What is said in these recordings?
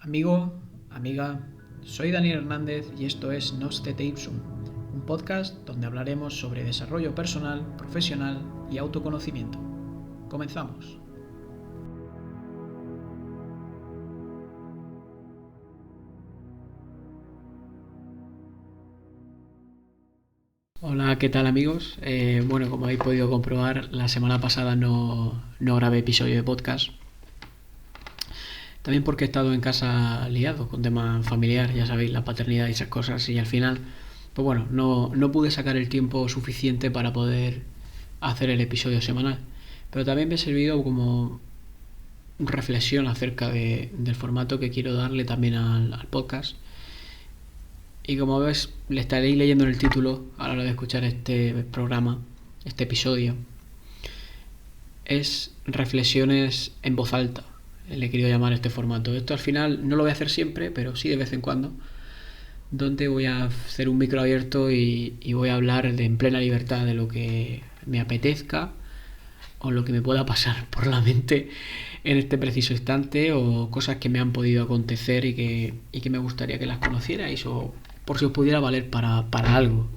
Amigo, amiga, soy Daniel Hernández y esto es Nostete Ipsum, un podcast donde hablaremos sobre desarrollo personal, profesional y autoconocimiento. Comenzamos. Hola, ¿qué tal amigos? Bueno, como habéis podido comprobar, la semana pasada no grabé episodio de podcast. También porque he estado en casa liado con tema familiar, ya sabéis, la paternidad y esas cosas, y al final, pues bueno, no pude sacar el tiempo suficiente para poder hacer el episodio semanal. Pero también me ha servido como reflexión acerca del formato que quiero darle también al podcast. Y como ves, le estaréis leyendo en el título a la hora de escuchar este programa, este episodio. Es reflexiones en voz alta, le he querido llamar este formato. Esto al final no lo voy a hacer siempre, pero sí de vez en cuando, donde voy a hacer un micro abierto y voy a hablar en plena libertad de lo que me apetezca o lo que me pueda pasar por la mente en este preciso instante, o cosas que me han podido acontecer y que me gustaría que las conocierais, o por si os pudiera valer para algo.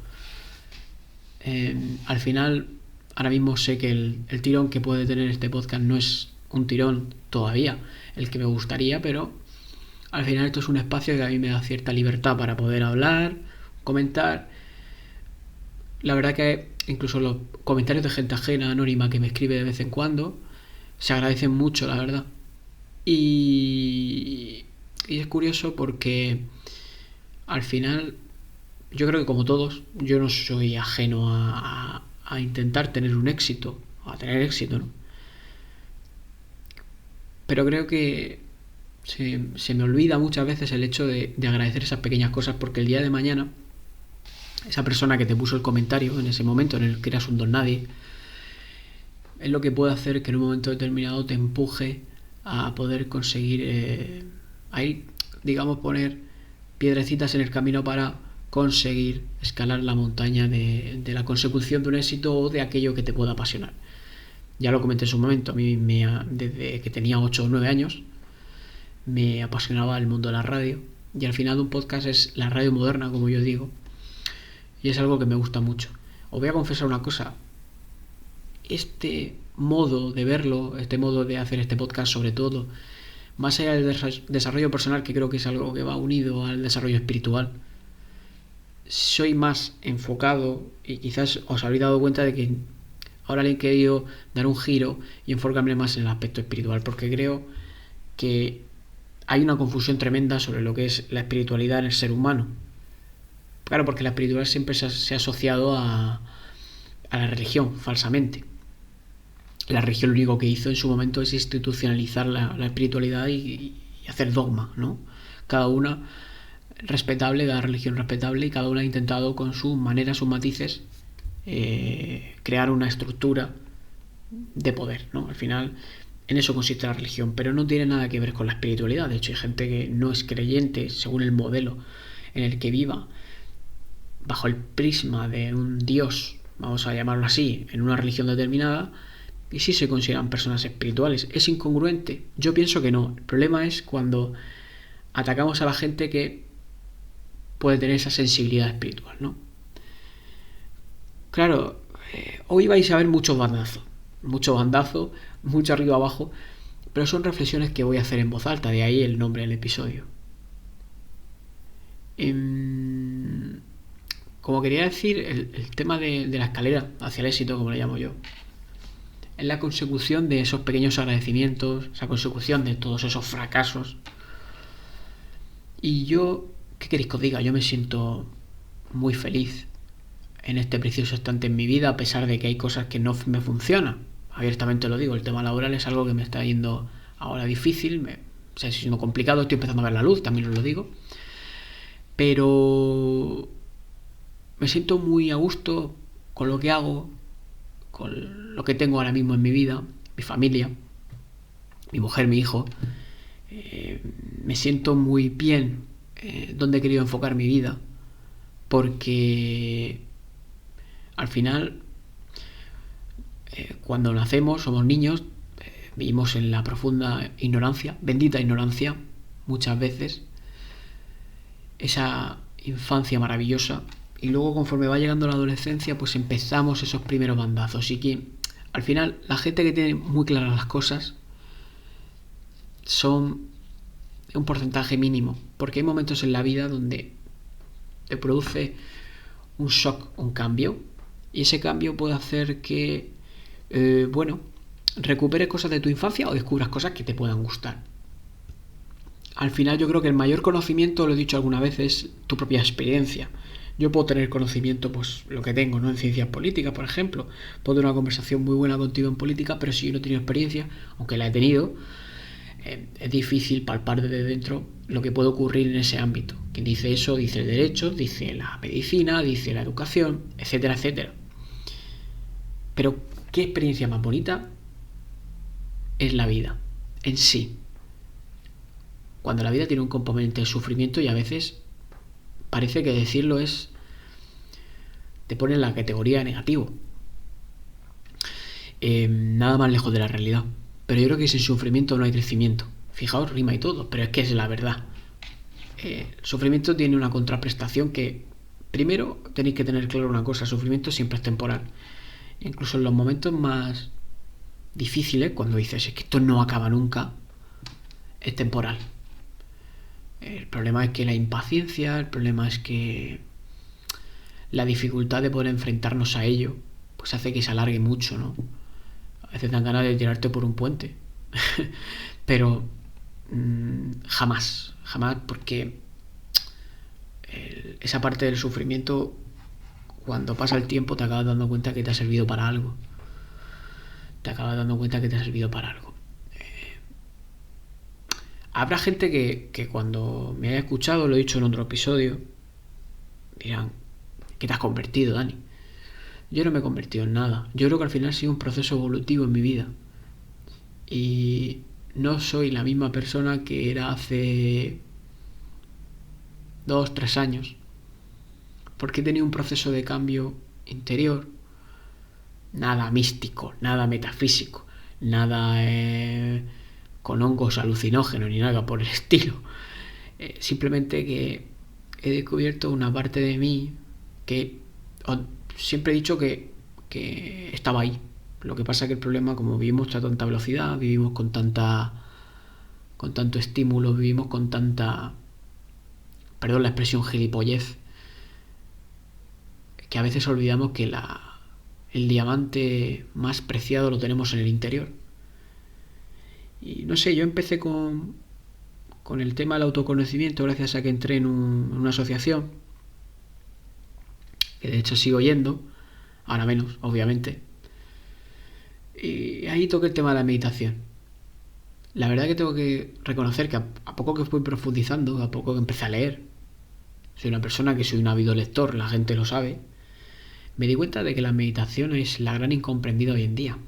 Al final, ahora mismo sé que el tirón que puede tener este podcast no es un tirón todavía el que me gustaría, pero al final esto es un espacio que a mí me da cierta libertad para poder hablar, comentar. La verdad que incluso los comentarios de gente ajena, anónima, que me escribe de vez en cuando, se agradecen mucho, la verdad. Y es curioso porque al final, yo creo que como todos, yo no soy ajeno a intentar tener un éxito, a tener éxito, ¿no? Pero creo que se me olvida muchas veces el hecho de agradecer esas pequeñas cosas, porque el día de mañana, esa persona que te puso el comentario en ese momento en el que eras un don nadie, es lo que puede hacer que en un momento determinado te empuje a poder conseguir, ahí, digamos, poner piedrecitas en el camino para conseguir escalar la montaña de la consecución de un éxito o de aquello que te pueda apasionar. Ya lo comenté en su momento, a mí desde que tenía 8 o 9 años me apasionaba el mundo de la radio, y al final un podcast es la radio moderna, como yo digo, y es algo que me gusta mucho. Os voy a confesar una cosa: este modo de verlo, este modo de hacer este podcast, sobre todo, más allá del desarrollo personal, que creo que es algo que va unido al desarrollo espiritual, soy más enfocado, y quizás os habréis dado cuenta de que ahora le he querido dar un giro y enfocarme más en el aspecto espiritual, porque creo que hay una confusión tremenda sobre lo que es la espiritualidad en el ser humano. Claro, porque la espiritualidad siempre se ha asociado a la religión, falsamente. La religión lo único que hizo en su momento es institucionalizar la espiritualidad y hacer dogma, ¿no? Cada una respetable, cada religión respetable, y cada una ha intentado con su manera, sus matices, crear una estructura de poder, ¿no? Al final, en eso consiste la religión, pero no tiene nada que ver con la espiritualidad. De hecho, hay gente que no es creyente según el modelo en el que viva, bajo el prisma de un dios, vamos a llamarlo así, en una religión determinada, y sí se consideran personas espirituales. ¿Es incongruente? Yo pienso que no. El problema es cuando atacamos a la gente que puede tener esa sensibilidad espiritual, ¿no? Claro, hoy vais a ver mucho bandazo, mucho arriba abajo, pero son reflexiones que voy a hacer en voz alta, de ahí el nombre del episodio. Como quería decir, el tema de la escalera hacia el éxito, como le llamo yo, es la consecución de esos pequeños agradecimientos, esa consecución de todos esos fracasos. Y yo, ¿qué queréis que os diga? Yo me siento muy feliz en este precioso instante en mi vida, a pesar de que hay cosas que no me funcionan. Abiertamente lo digo, el tema laboral es algo que me está yendo ahora difícil, está siendo complicado, estoy empezando a ver la luz, también os lo digo. Pero me siento muy a gusto con lo que hago, con lo que tengo ahora mismo en mi vida, mi familia, mi mujer, mi hijo. Me siento muy bien donde he querido enfocar mi vida, porque al final, cuando nacemos, somos niños, vivimos en la profunda ignorancia, bendita ignorancia, muchas veces, esa infancia maravillosa, y luego conforme va llegando la adolescencia pues empezamos esos primeros bandazos. Y que al final la gente que tiene muy claras las cosas son un porcentaje mínimo, porque hay momentos en la vida donde te produce un shock, un cambio, y ese cambio puede hacer que recuperes cosas de tu infancia o descubras cosas que te puedan gustar. Al final yo creo que el mayor conocimiento, lo he dicho alguna vez, es tu propia experiencia. Yo puedo tener conocimiento, pues lo que tengo, ¿no? En ciencias políticas, por ejemplo. Puedo tener una conversación muy buena contigo en política, pero si yo no he tenido experiencia, aunque la he tenido, es difícil palpar desde dentro lo que puede ocurrir en ese ámbito. Quien dice eso dice el derecho, dice la medicina, dice la educación, etcétera, etcétera. Pero ¿qué experiencia más bonita es la vida en sí? Cuando la vida tiene un componente de sufrimiento, y a veces parece que decirlo te pone en la categoría de negativo. Nada más lejos de la realidad. Pero yo creo que sin sufrimiento no hay crecimiento. Fijaos, rima y todo, pero es que es la verdad. El sufrimiento tiene una contraprestación que, primero, tenéis que tener claro una cosa: el sufrimiento siempre es temporal. Incluso en los momentos más difíciles, cuando dices es que esto no acaba nunca, es temporal. El problema es que la impaciencia, el problema es que la dificultad de poder enfrentarnos a ello, pues hace que se alargue mucho, ¿no? A veces dan ganas de tirarte por un puente. Pero jamás, porque esa parte del sufrimiento, cuando pasa el tiempo, te acabas dando cuenta que te ha servido para algo. Habrá gente que cuando me haya escuchado, lo he dicho en otro episodio, dirán: ¿qué te has convertido, Dani? Yo no me he convertido en nada. Yo creo que al final ha sido un proceso evolutivo en mi vida. Y no soy la misma persona que era hace 2-3 años. Porque he tenido un proceso de cambio interior. Nada místico, nada metafísico, nada con hongos alucinógenos ni nada por el estilo. Simplemente que he descubierto una parte de mí que siempre he dicho que estaba ahí. Lo que pasa es que el problema, como vivimos a tanta velocidad, vivimos con tanto estímulo, vivimos con tanta, perdón la expresión, gilipollez, que a veces olvidamos que el diamante más preciado lo tenemos en el interior. Y no sé, yo empecé con el tema del autoconocimiento gracias a que entré en una asociación, que de hecho sigo yendo, ahora menos, obviamente. Y ahí toqué el tema de la meditación. La verdad que tengo que reconocer que a poco que fui profundizando, a poco que empecé a leer, soy una persona que soy un ávido lector, la gente lo sabe, me di cuenta de que la meditación es la gran incomprendida hoy en día.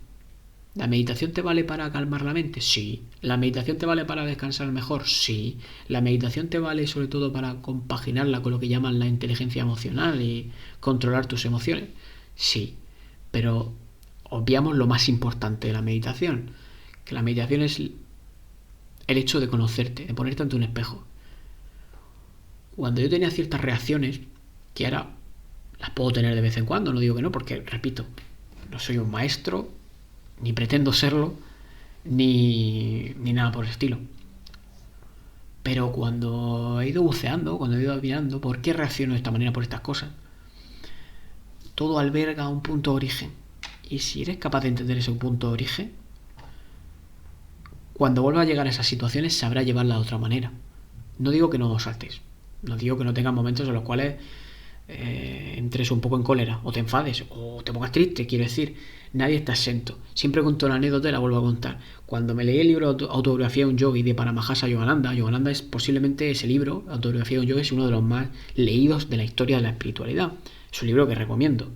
¿La meditación te vale para calmar la mente? Sí. ¿La meditación te vale para descansar mejor? Sí. ¿La meditación te vale sobre todo para compaginarla con lo que llaman la inteligencia emocional y controlar tus emociones? Sí. Pero obviamos lo más importante de la meditación, que la meditación es el hecho de conocerte, de ponerte ante un espejo. Cuando yo tenía ciertas reacciones, que ahora las puedo tener de vez en cuando, no digo que no, porque, repito, no soy un maestro, ni pretendo serlo, ni nada por el estilo. Pero cuando he ido buceando, cuando he ido mirando por qué reacciono de esta manera por estas cosas, todo alberga un punto de origen. Y si eres capaz de entender ese punto de origen, cuando vuelva a llegar a esas situaciones sabrás llevarla de otra manera. No digo que no saltes, no digo que no tengas momentos en los cuales entres un poco en cólera, o te enfades, o te pongas triste. Quiero decir, nadie está exento. Siempre cuento la anécdota y la vuelvo a contar. Cuando me leí el libro Autobiografía de un Yogi de Paramahansa Yogananda es posiblemente ese libro, Autobiografía de un Yogi, es uno de los más leídos de la historia de la espiritualidad. Es un libro que recomiendo.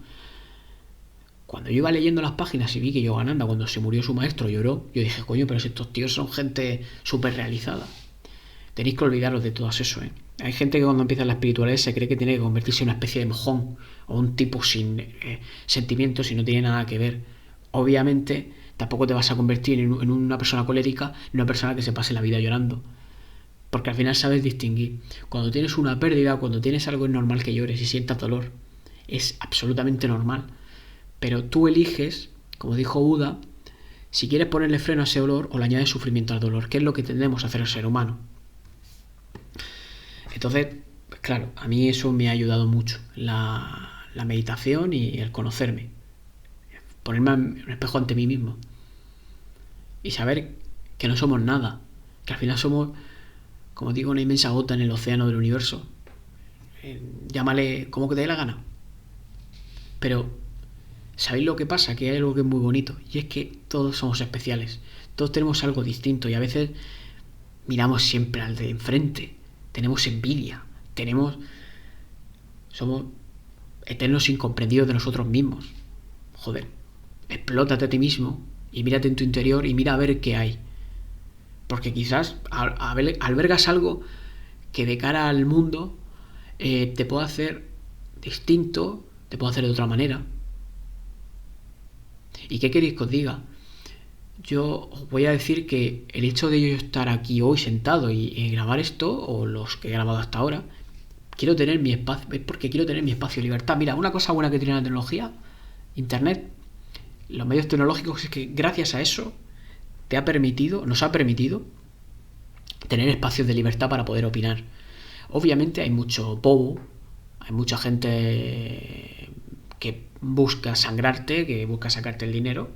Cuando yo iba leyendo las páginas y vi que Yogananda, cuando se murió su maestro, lloró, yo dije: coño, pero si estos tíos son gente súper realizada. Tenéis que olvidaros de todo eso, ¿eh? Hay gente que cuando empieza la espiritualidad se cree que tiene que convertirse en una especie de mojón o un tipo sin sentimientos y no tiene nada que ver. Obviamente tampoco te vas a convertir en una persona colérica, en una persona que se pase la vida llorando. porque al final sabes distinguir. Cuando tienes una pérdida, cuando tienes algo, es normal que llores y sientas dolor. Es absolutamente normal. Pero tú eliges, como dijo Buda, si quieres ponerle freno a ese dolor o le añades sufrimiento al dolor, que es lo que tendemos a hacer el ser humano. Entonces, pues claro, a mí eso me ha ayudado mucho, la meditación y el conocerme. Ponerme un espejo ante mí mismo. Y saber que no somos nada. Que al final somos, como digo, una inmensa gota en el océano del universo. Llámale como que te dé la gana. Pero, ¿sabéis lo que pasa? Que hay algo que es muy bonito. Y es que todos somos especiales. Todos tenemos algo distinto. Y a veces miramos siempre al de enfrente. Tenemos envidia. Somos eternos incomprendidos de nosotros mismos. Joder. Explótate a ti mismo. Y mírate en tu interior y mira a ver qué hay. Porque quizás albergas algo que de cara al mundo te puede hacer distinto, te puede hacer de otra manera. ¿Y qué queréis que os diga? Yo os voy a decir que el hecho de yo estar aquí hoy sentado y grabar esto, o los que he grabado hasta ahora, quiero tener mi espacio, es porque quiero tener mi espacio de libertad. Mira, una cosa buena que tiene la tecnología, Internet, los medios tecnológicos, es que gracias a eso nos ha permitido tener espacios de libertad para poder opinar. Obviamente hay mucho bobo, hay mucha gente que busca sangrarte, que busca sacarte el dinero,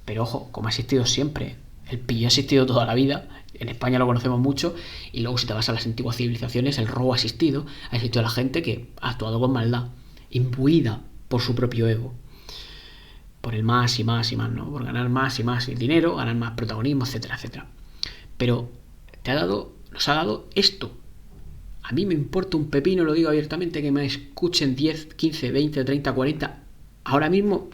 pero ojo, como ha existido siempre, el pillo ha existido toda la vida, en España lo conocemos mucho, y luego si te vas a las antiguas civilizaciones, el robo ha existido la gente que ha actuado con maldad, imbuida por su propio ego, por el más y más y más, ¿no? Por ganar más y más el dinero, ganar más protagonismo, etcétera, etcétera. Pero nos ha dado esto. A mí me importa un pepino, lo digo abiertamente, que me escuchen 10, 15, 20, 30, 40. Ahora mismo,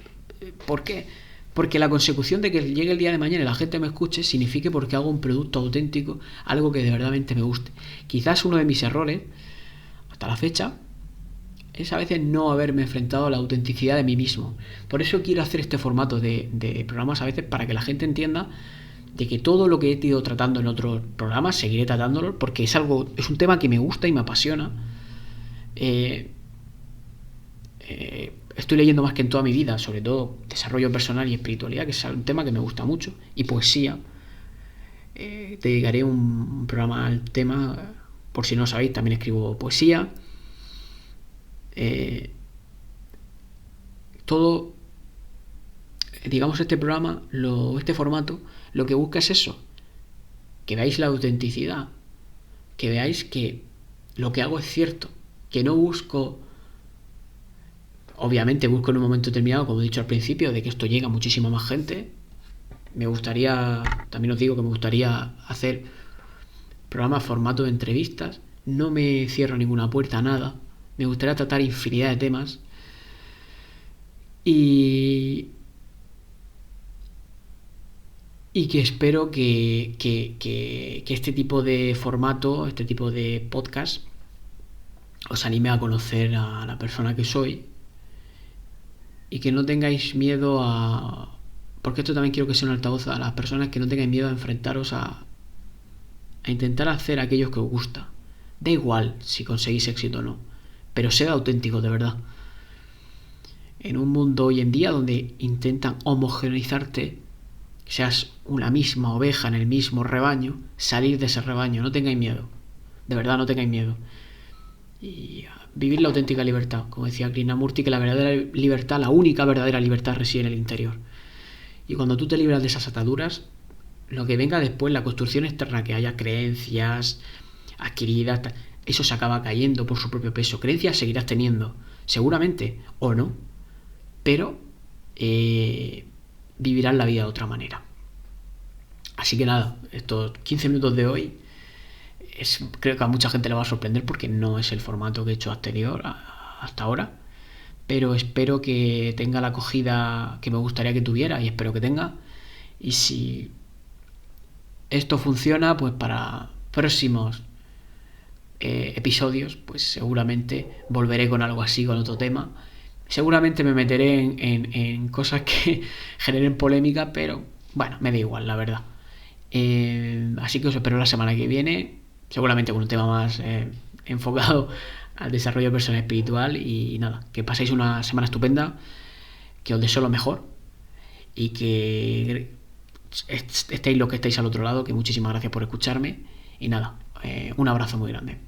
¿por qué? Porque la consecución de que llegue el día de mañana y la gente me escuche signifique porque hago un producto auténtico, algo que de verdad me guste. Quizás uno de mis errores, hasta la fecha, es a veces no haberme enfrentado a la autenticidad de mí mismo. Por eso quiero hacer este formato de programas a veces para que la gente entienda de que todo lo que he ido tratando en otros programas seguiré tratándolo porque es un tema que me gusta y me apasiona. Estoy leyendo más que en toda mi vida, sobre todo desarrollo personal y espiritualidad, que es un tema que me gusta mucho, y poesía. Dedicaré un programa al tema, por si no lo sabéis, también escribo poesía. Todo, digamos, este programa, este formato, lo que busca es eso, que veáis la autenticidad, que veáis que lo que hago es cierto, que no busco, obviamente busco en un momento determinado, como he dicho al principio, de que esto llegue a muchísima más gente. También os digo que me gustaría hacer programas formato de entrevistas, no me cierro ninguna puerta a nada, me gustaría tratar infinidad de temas y que espero que este tipo de formato, este tipo de podcast os anime a conocer a la persona que soy y que no tengáis miedo porque esto también quiero que sea un altavoz a las personas, que no tengáis miedo a enfrentaros a intentar hacer aquello que os gusta. Da igual si conseguís éxito o no, pero sed auténticos de verdad. En un mundo hoy en día donde intentan homogeneizarte, seas una misma oveja en el mismo rebaño, salir de ese rebaño, no tengáis miedo, de verdad no tengáis miedo, y vivir la auténtica libertad, como decía Krishnamurti, que la verdadera libertad, la única verdadera libertad reside en el interior, y cuando tú te libras de esas ataduras, lo que venga después, la construcción externa, que haya creencias adquiridas, eso se acaba cayendo por su propio peso. Creencias seguirás teniendo, seguramente, o no, pero vivirás la vida de otra manera. Así que nada, estos 15 minutos de hoy creo que a mucha gente le va a sorprender porque no es el formato que he hecho hasta ahora, pero espero que tenga la acogida que me gustaría que tuviera, y espero que tenga. Y si esto funciona, pues para próximos episodios, pues seguramente volveré con algo así, con otro tema. Seguramente me meteré en cosas que generen polémica, pero bueno, me da igual, la verdad. Así que os espero la semana que viene. seguramente con un tema más enfocado al desarrollo personal espiritual. Y nada, que paséis una semana estupenda, que os deseo lo mejor y que estéis lo que estéis al otro lado, que muchísimas gracias por escucharme y nada, un abrazo muy grande.